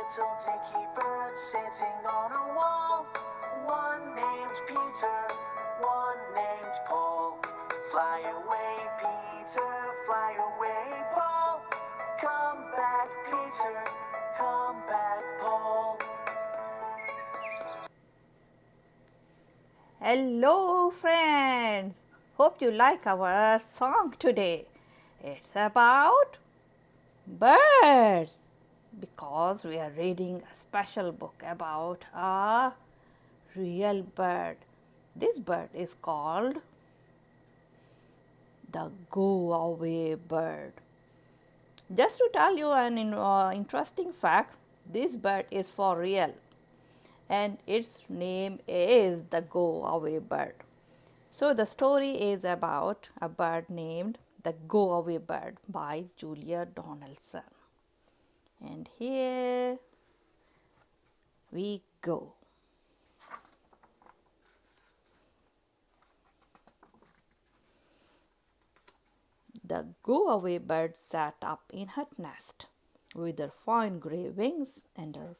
little dicky bird sitting on a wall. One named Peter, one named Paul. Fly away, Peter, fly away, Paul. Come back, Peter, come back, Paul. Hello friends, hope you like our song today. It's about birds because we are reading a special book about a real bird. This bird is called the go away bird. Just to tell you an interesting fact, this bird is for real and its name is the go away bird. So the story is about a bird named the go away bird by Julia Donaldson. And here we go. The go away bird sat up in her nest with her fine grey wings and her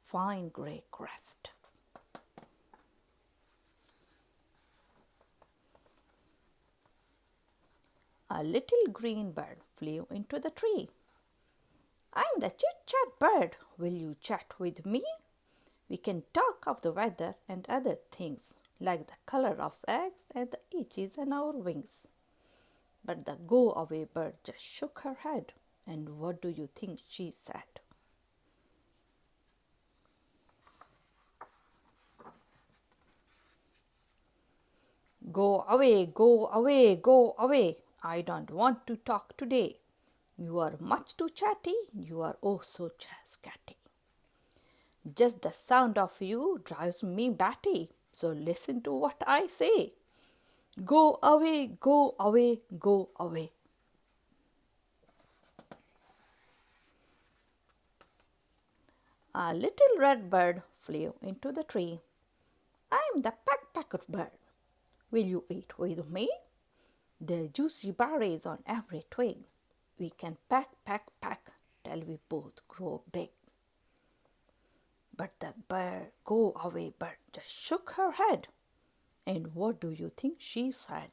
fine grey crest. A little green bird flew into the tree. I'm the chit-chat bird. Will you chat with me? We can talk of the weather and other things, like the color of eggs and the edges on our wings. But the go-away bird just shook her head. And what do you think she said? Go away, go away, go away. I don't want to talk today. You are much too chatty. You are oh so scatty. Just the sound of you drives me batty. So listen to what I say. Go away, go away, go away. A little red bird flew into the tree. I'm the peck-pecker bird. Will you eat with me? There are juicy berries on every twig. We can peck, peck, peck till we both grow big. But the go away bird just shook her head. And what do you think she said?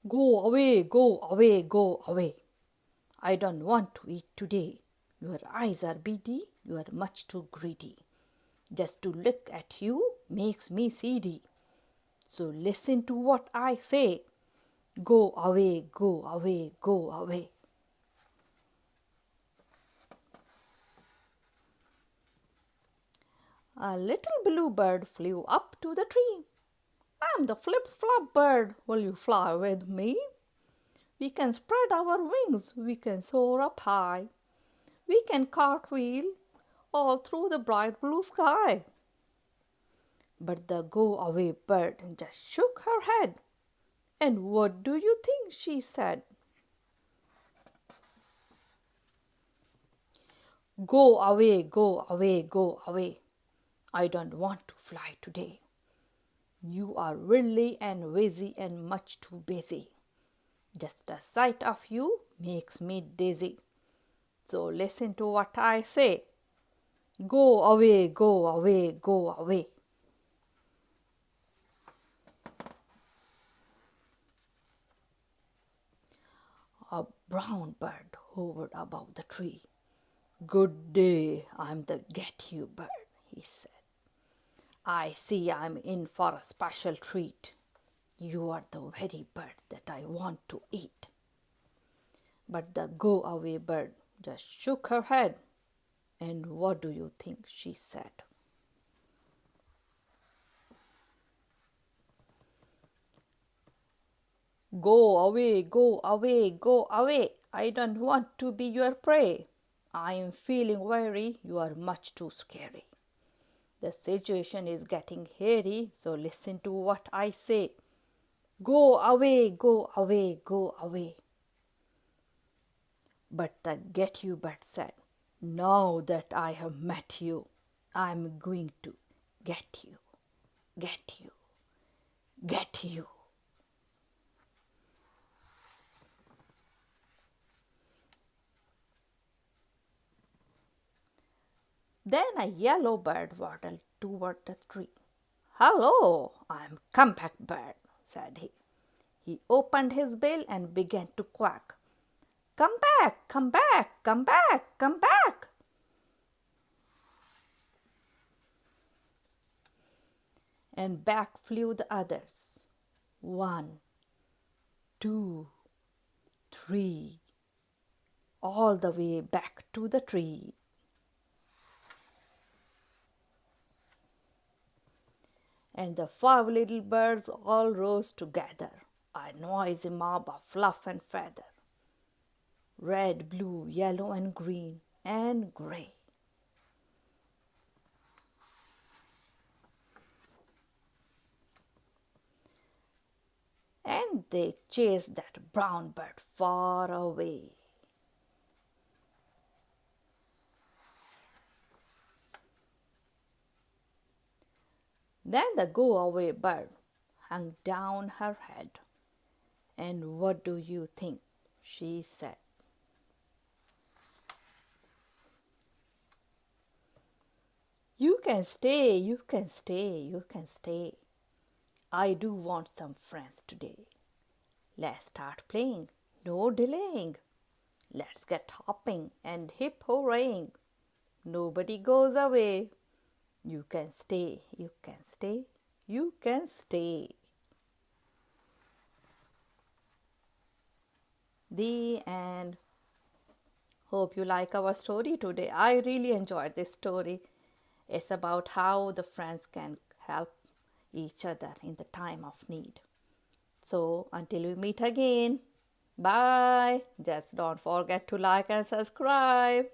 Go away, go away, go away. I don't want to eat today. Your eyes are beady, you are much too greedy. Just to look at you makes me seedy. So listen to what I say. Go away, go away, go away. A little blue bird flew up to the tree. I'm the flip-flop bird. Will you fly with me? We can spread our wings. We can soar up high. We can cartwheel all through the bright blue sky. But the go-away bird just shook her head. And what do you think she said? Go away, go away, go away. I don't want to fly today. You are willy and wizzy and much too busy. Just the sight of you makes me dizzy. So listen to what I say. Go away, go away, go away. A brown bird hovered above the tree. Good day, I'm the get you bird, he said. I see I'm in for a special treat. You are the very bird that I want to eat. But the go away bird just shook her head. And what do you think she said? Go away, go away, go away. I don't want to be your prey. I am feeling weary. You are much too scary. The situation is getting hairy, so listen to what I say. Go away, go away, go away. But the get you bird said, now that I have met you, I am going to get you, get you, get you. Then a yellow bird waddled toward the tree. "Hello, I'm Comeback Bird," said he. He opened his bill and began to quack. "Come back, come back, come back, come back." And back flew the others. 1, 2, 3, all the way back to the tree. And the 5 little birds all rose together, a noisy mob of fluff and feather, red, blue, yellow, and green, and grey. And they chased that brown bird far away. Then the go-away bird hung down her head. And what do you think she said? "You can stay, you can stay, you can stay. I do want some friends today. Let's start playing, no delaying. Let's get hopping and hip hurraying. Nobody goes away. You can stay, you can stay, you can stay." The end. Hope you like our story today. I really enjoyed this story. It's about how the friends can help each other in the time of need. So until we meet again, bye. Just don't forget to like and subscribe.